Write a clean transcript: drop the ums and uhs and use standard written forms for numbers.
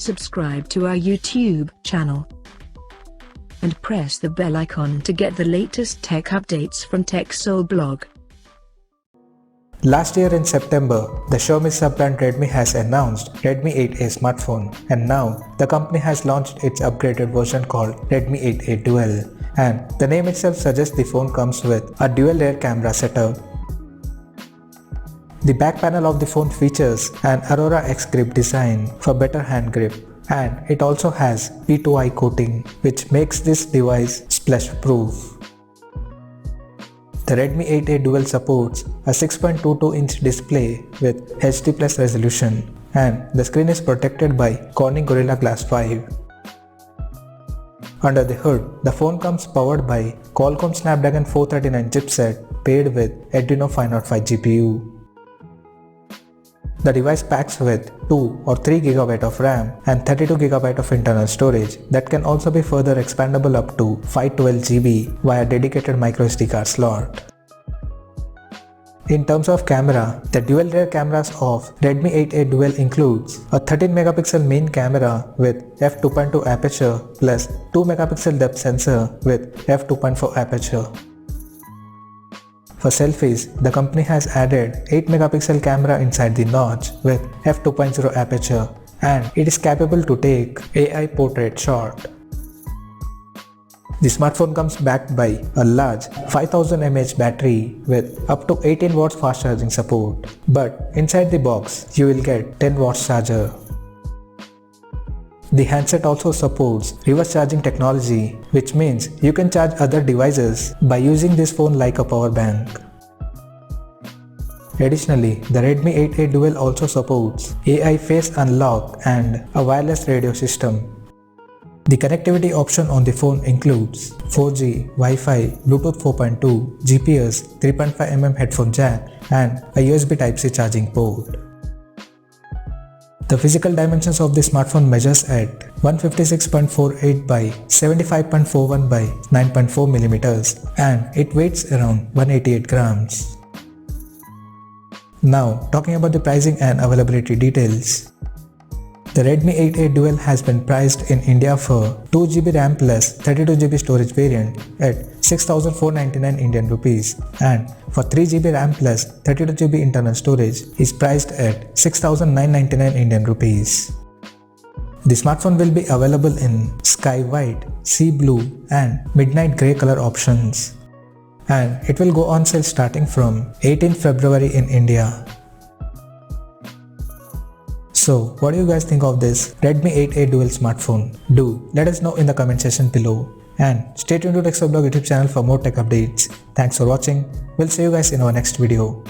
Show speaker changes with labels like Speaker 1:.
Speaker 1: subscribe to our YouTube channel and press the bell icon to get the latest tech updates from TechSole Blog.
Speaker 2: Last year in September, the Xiaomi sub-brand Redmi has announced Redmi 8A smartphone, and now the company has launched its upgraded version called Redmi 8A Dual, and the name itself suggests the phone comes with a dual rear camera setup. The back panel of the phone features an Aurora X grip design for better hand grip, and it also has P2I coating, which makes this device splash-proof. The Redmi 8A Dual supports a 6.22-inch display with HD+ resolution, and the screen is protected by Corning Gorilla Glass 5. Under the hood, the phone comes powered by Qualcomm Snapdragon 439 chipset paired with Adreno 505 GPU. The device packs with 2 or 3 GB of RAM and 32 GB of internal storage that can also be further expandable up to 512 GB via dedicated microSD card slot. In terms of camera, the dual rear cameras of Redmi 8A Dual includes a 13 megapixel main camera with f2.2 aperture plus 2 megapixel depth sensor with f2.4 aperture. For selfies, the company has added 8 megapixel camera inside the notch with f2.0 aperture, and it is capable to take AI portrait shot. The smartphone comes backed by a large 5000 mAh battery with up to 18 watts fast charging support, but inside the box you will get 10 watts charger. The handset also supports reverse charging technology, which means you can charge other devices by using this phone like a power bank. Additionally, the Redmi 8A Dual also supports AI face unlock and a wireless radio system. The connectivity option on the phone includes 4G, Wi-Fi, Bluetooth 4.2, GPS, 3.5mm headphone jack, and a USB Type-C charging port. The physical dimensions of the smartphone measures at 156.48 by 75.41 by 9.4 mm, and it weighs around 188 grams. Now, talking about the pricing and availability details. The Redmi 8A Dual has been priced in India for 2GB RAM plus 32GB storage variant at 6,499 Indian rupees, and for 3GB RAM plus 32GB internal storage is priced at 6,999 Indian rupees. The smartphone will be available in sky white, sea blue, and midnight grey color options, and it will go on sale starting from 18 February in India. So, what do you guys think of this Redmi 8A Dual smartphone? Do let us know in the comment section below, and stay tuned to TechSole Blog YouTube channel for more tech updates. Thanks for watching. We'll see you guys in our next video.